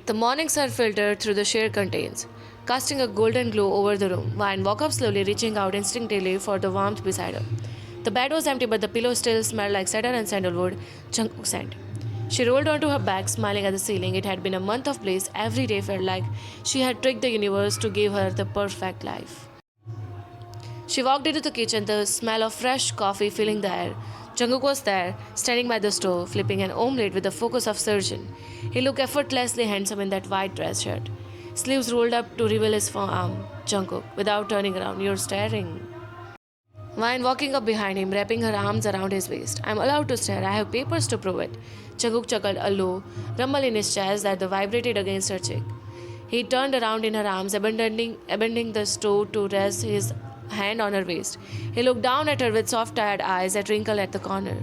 The morning sun filtered through the sheer curtains, casting a golden glow over the room. Vine walked up slowly, reaching out instinctively for the warmth beside her. The bed was empty, but the pillow still smelled like cedar and sandalwood, Jungkook scent. She rolled onto her back, smiling at the ceiling. It had been a month of bliss. Every day felt like she had tricked the universe to give her the perfect life. She walked into the kitchen, the smell of fresh coffee filling the air. Jungkook was there, standing by the stove, flipping an omelette with the focus of surgeon. He looked effortlessly handsome in that white dress shirt. Sleeves rolled up to reveal his forearm. Jungkook, without turning around, you're staring. Vine walking up behind him, wrapping her arms around his waist. I'm allowed to stare. I have papers to prove it. Jungkook chuckled a low rumble in his chest that vibrated against her cheek. He turned around in her arms, abandoning the stove to rest his hand on her waist. He looked down at her with soft, tired eyes that wrinkled at the corner.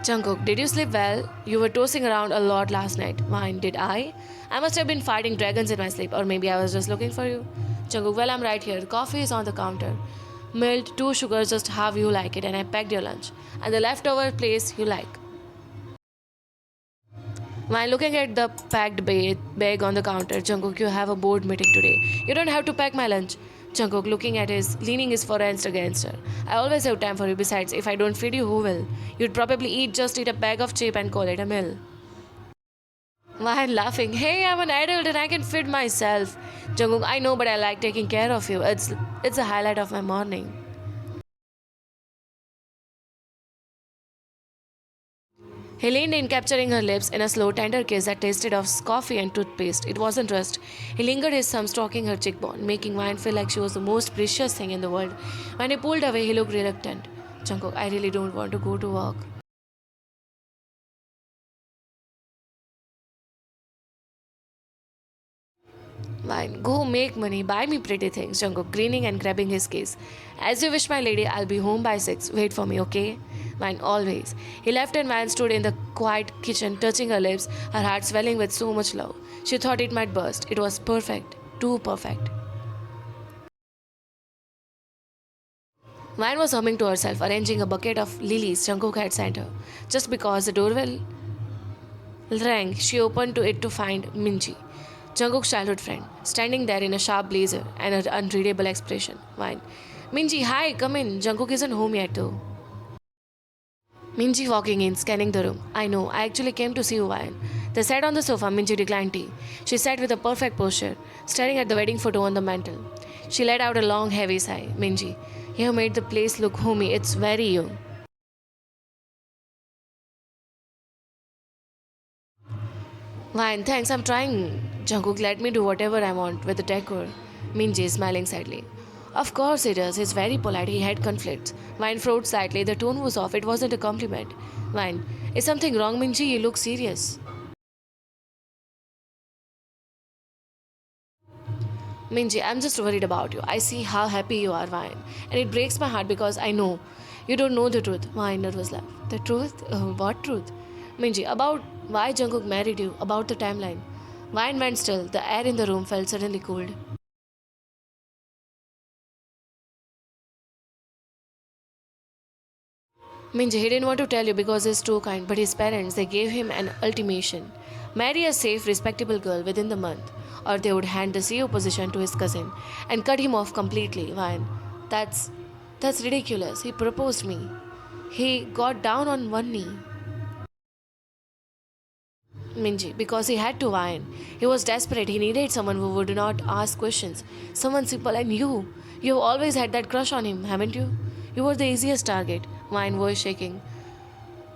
Jungkook, did you sleep well? You were tossing around a lot last night. Vine, did I? I must have been fighting dragons in my sleep, or maybe I was just looking for you. Jungkook, well, I'm right here. Coffee is on the counter. Milled, 2 sugars, just how you like it, and I packed your lunch. And the leftover place you like. While looking at the packed bag on the counter, Jungkook, you have a board meeting today. You don't have to pack my lunch. Jungkook, leaning his forehead against her. I always have time for you. Besides, if I don't feed you, who will? You'd probably just eat a bag of chip and call it a meal. While laughing, hey, I'm an adult and I can feed myself. Jungkook, I know, but I like taking care of you. It's a highlight of my morning. He leaned in, capturing her lips in a slow, tender kiss that tasted of coffee and toothpaste. It wasn't rust. He lingered his thumb stroking her cheekbone, making Vine feel like she was the most precious thing in the world. When he pulled away, he looked reluctant. Jungkook, I really don't want to go to work. Vine, go make money, buy me pretty things. Jungkook, grinning and grabbing his keys. As you wish, my lady, I'll be home by 6. Wait for me, okay? Vine, always. He left and Vine stood in the quiet kitchen, touching her lips, her heart swelling with so much love. She thought it might burst. It was perfect. Too perfect. Vine was humming to herself, arranging a bucket of lilies Jungkook had sent her. Just because the doorbell rang, she opened to it to find Minji, Jungkook's childhood friend, standing there in a sharp blazer and an unreadable expression. Vine. Minji, hi, come in. Jungkook isn't home yet though. Minji walking in, scanning the room. I know, I actually came to see you, Vine. They sat on the sofa. Minji declined tea. She sat with a perfect posture, staring at the wedding photo on the mantel. She let out a long, heavy sigh. Minji, you have made the place look homey. It's very you. Fine, thanks, I'm trying. Jungkook let me do whatever I want with the decor. Minji smiling sadly. Of course he does. He's very polite. He had conflicts. Vine frowned slightly. The tone was off. It wasn't a compliment. Vine, is something wrong, Minji? You look serious. Minji, I'm just worried about you. I see how happy you are, Vine. And it breaks my heart because I know you don't know the truth. Vine nervous laugh. The truth? What truth? Minji, about why Jungkook married you, about the timeline. Vine went still. The air in the room felt suddenly cold. Minji, he didn't want to tell you because he's too kind, but his parents, they gave him an ultimatum. Marry a safe, respectable girl within the month, or they would hand the CEO position to his cousin and cut him off completely. Vine, that's that's ridiculous. He proposed me. He got down on one knee. Minji, because he had to whine. He was desperate. He needed someone who would not ask questions. Someone simple, and you've always had that crush on him, haven't you? You were the easiest target. Mine voice shaking.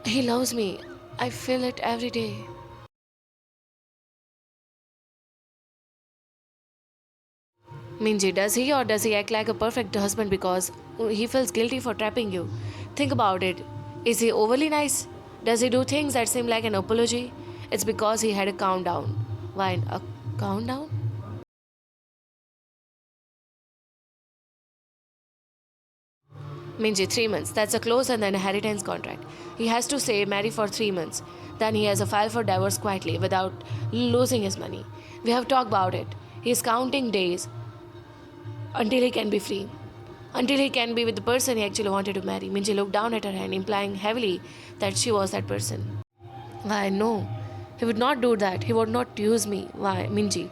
He loves me. I feel it every day. Minji, does he or does he act like a perfect husband because he feels guilty for trapping you? Think about it. Is he overly nice? Does he do things that seem like an apology? It's because he had a countdown. Wine, a countdown? Minji, 3 months. That's a close and an inheritance contract. He has to say marry for 3 months. Then he has a file for divorce quietly without losing his money. We have talked about it. He's counting days until he can be free. Until he can be with the person he actually wanted to marry. Minji looked down at her hand, implying heavily that she was that person. Why, no. He would not do that. He would not use me. Why, Minji?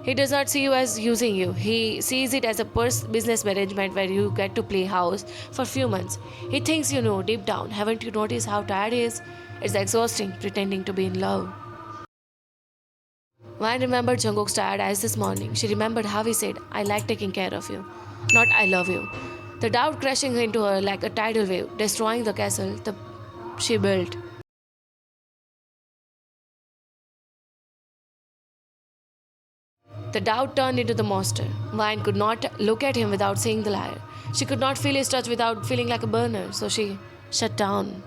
He does not see you as using you. He sees it as a business arrangement where you get to play house for few months. He thinks you know deep down. Haven't you noticed how tired he is? It's exhausting pretending to be in love. Wan remembered Jungkook's tired eyes this morning. She remembered how he said, I like taking care of you, not I love you. The doubt crashing into her like a tidal wave, destroying the castle she built. The doubt turned into the monster. Vine could not look at him without seeing the liar. She could not feel his touch without feeling like a burner, so she shut down.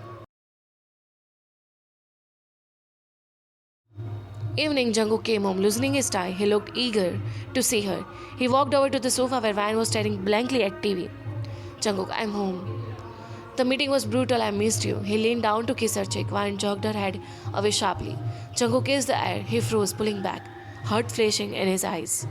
Evening, Jungkook came home, loosening his tie. He looked eager to see her. He walked over to the sofa where Vine was staring blankly at TV. Jungkook, I'm home. The meeting was brutal. I missed you. He leaned down to kiss her cheek. Vine jogged her head away sharply. Jungkook kissed the air. He froze, pulling back, hurt flashing in his eyes.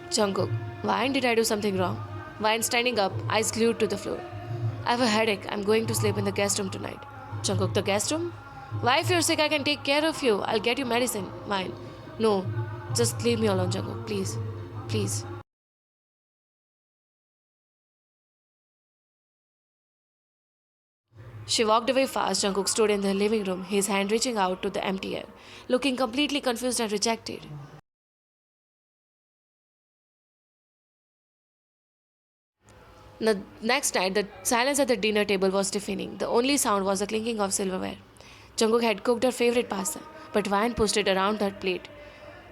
Jungkook, Vine, did I do something wrong? Vine standing up, eyes glued to the floor. I have a headache. I'm going to sleep in the guest room tonight. Jungkook, the guest room? Why, if you're sick, I can take care of you. I'll get you medicine. Vine, no, just leave me alone, Jungkook. Please. Please. She walked away fast. Jungkook stood in the living room, his hand reaching out to the empty air, looking completely confused and rejected. The next night, the silence at the dinner table was deafening. The only sound was the clinking of silverware. Jungkook had cooked her favorite pasta, but Vine pushed it around her plate.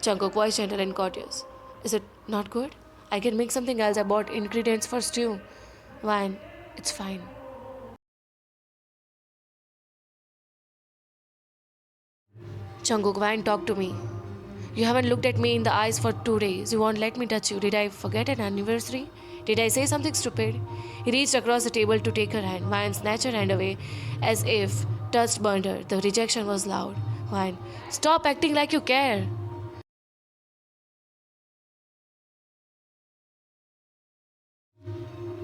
Jungkook, voice gentle and courteous. Is it not good? I can make something else. I bought ingredients for stew. Vine, it's fine. Jungkook, Vine, talk to me. You haven't looked at me in the eyes for 2 days. You won't let me touch you. Did I forget an anniversary? Did I say something stupid? He reached across the table to take her hand. Vine snatched her hand away as if touch burned her. The rejection was loud. Vine, stop acting like you care.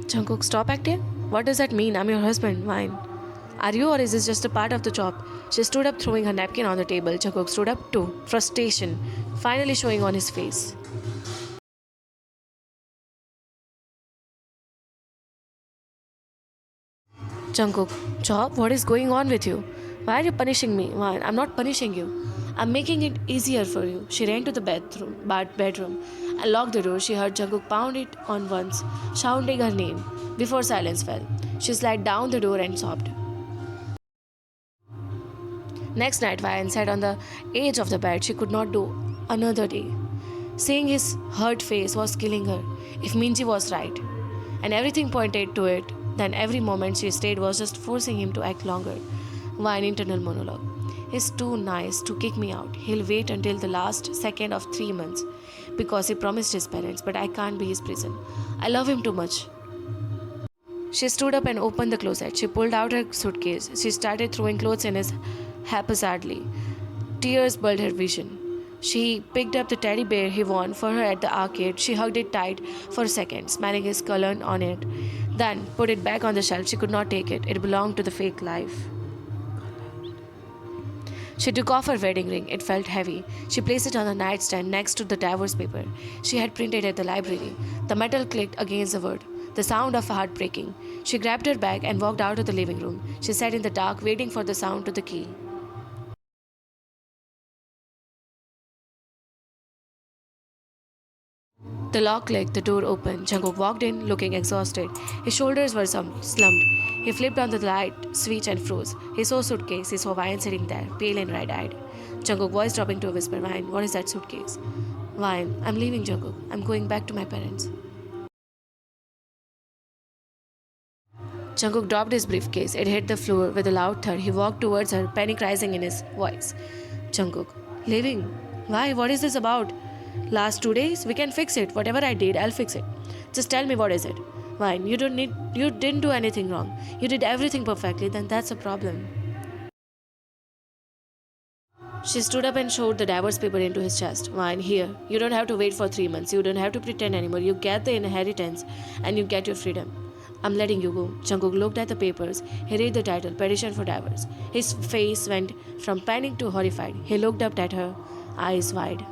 Jungkook, stop acting? What does that mean? I'm your husband. Vine. Are you, or is this just a part of the job? She stood up, throwing her napkin on the table. Jungkook stood up too, frustration finally showing on his face. Jungkook, job? What is going on with you? Why are you punishing me? Why? I'm not punishing you. I'm making it easier for you. She ran to the bedroom and locked the door. She heard Jungkook pound it on once, shouting her name. Before silence fell, she slid down the door and sobbed. Next night, Vian sat on the edge of the bed. She could not do another day. Seeing his hurt face was killing her. If Minji was right, and everything pointed to it, then every moment she stayed was just forcing him to act longer. Vian internal monologue. He's too nice to kick me out. He'll wait until the last second of 3 months because he promised his parents, but I can't be his prison. I love him too much. She stood up and opened the closet. She pulled out her suitcase. She started throwing clothes in his haphazardly. Tears blurred her vision. She picked up the teddy bear he won for her at the arcade. She hugged it tight for a second, smelling his cologne on it. Then put it back on the shelf. She could not take it. It belonged to the fake life. She took off her wedding ring. It felt heavy. She placed it on the nightstand next to the divorce paper she had printed at the library. The metal clicked against the wood. The sound of a heart breaking. She grabbed her bag and walked out of the living room. She sat in the dark, waiting for the sound to the key. The lock clicked, the door opened. Jungkook walked in, looking exhausted. His shoulders were slumped. He flipped on the light switch and froze. He saw a suitcase. He saw Vian sitting there, pale and red-eyed. Jungkook voice dropping to a whisper. Vian, what is that suitcase? Vian, I'm leaving, Jungkook. I'm going back to my parents. Jungkook dropped his briefcase. It hit the floor with a loud thud. He walked towards her, panic rising in his voice. Jungkook, leaving? Why? What is this about? Last 2 days? We can fix it. Whatever I did, I'll fix it. Just tell me, what is it? Fine, you didn't do anything wrong. You did everything perfectly, then that's a problem. She stood up and shoved the divorce paper into his chest. Fine, here. You don't have to wait for 3 months. You don't have to pretend anymore. You get the inheritance and you get your freedom. I'm letting you go. Jungkook looked at the papers. He read the title, Petition for Divorce. His face went from panic to horrified. He looked up at her, eyes wide.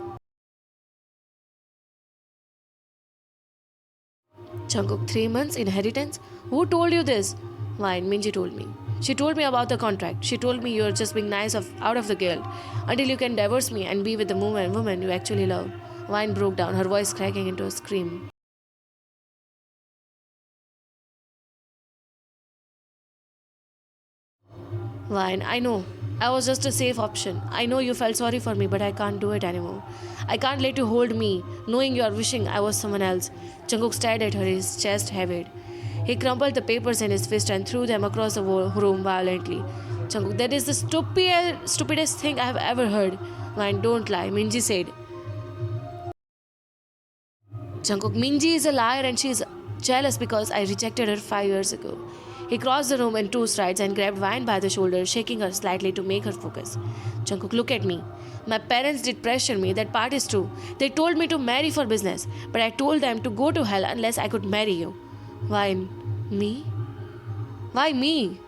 Jungkook, 3 months inheritance? Who told you this? Why, Minji told me. She told me about the contract. She told me you're just being nice out of the guilt until you can divorce me and be with the woman you actually love. Wine broke down, her voice cracking into a scream. Wine, I know. I was just a safe option. I know you felt sorry for me, but I can't do it anymore. I can't let you hold me, knowing you are wishing I was someone else. Jungkook stared at her, his chest heaved. He crumpled the papers in his fist and threw them across the room violently. Jungkook, that is the stupidest thing I have ever heard. Wine, don't lie, Minji said. Jungkook, Minji is a liar and she is jealous because I rejected her 5 years ago. He crossed the room in 2 strides and grabbed Vine by the shoulder, shaking her slightly to make her focus. Jungkook, look at me. My parents did pressure me, that part is true. They told me to marry for business, but I told them to go to hell unless I could marry you. Vine, me? Why me?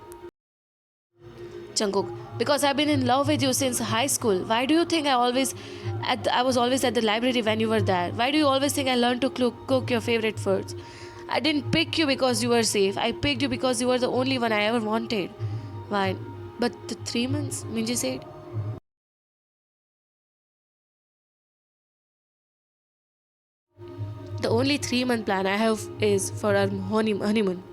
Jungkook, because I've been in love with you since high school. Why do you think I was always at the library when you were there? Why do you always think I learned to cook your favorite foods? I didn't pick you because you were safe. I picked you because you were the only one I ever wanted. Why? But the 3 months, Minji said. The only 3 month plan I have is for our honeymoon.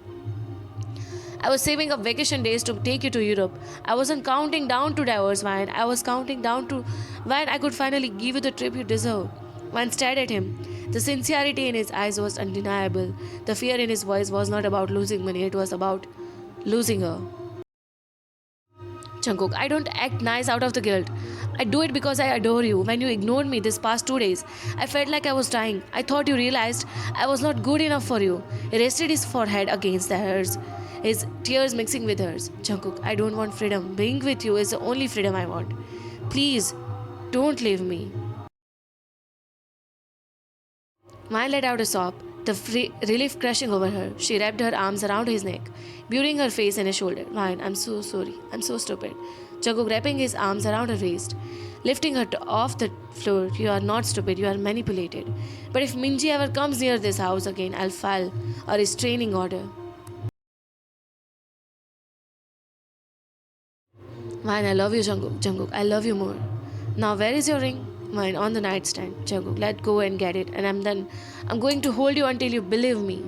I was saving up vacation days to take you to Europe. I wasn't counting down to divorce, Vine. I was counting down to when I could finally give you the trip you deserve. Vine stared at him. The sincerity in his eyes was undeniable. The fear in his voice was not about losing money, it was about losing her. Jungkook, I don't act nice out of the guilt. I do it because I adore you. When you ignored me this past 2 days, I felt like I was dying. I thought you realized I was not good enough for you. He rested his forehead against hers, his tears mixing with hers. Jungkook, I don't want freedom. Being with you is the only freedom I want. Please, don't leave me. Maya let out a sob, the relief crushing over her. She wrapped her arms around his neck, burying her face in his shoulder. Ryan, I'm so sorry. I'm so stupid. Jungkook wrapping his arms around her waist, lifting her off the floor. You are not stupid. You are manipulated. But if Minji ever comes near this house again, I'll file a restraining order. Ryan, I love you, Jungkook. Jungkook, I love you more. Now, where is your ring? Mine on the nightstand. Jungkook, let go and get it. And I'm done. I'm going to hold you until you believe me.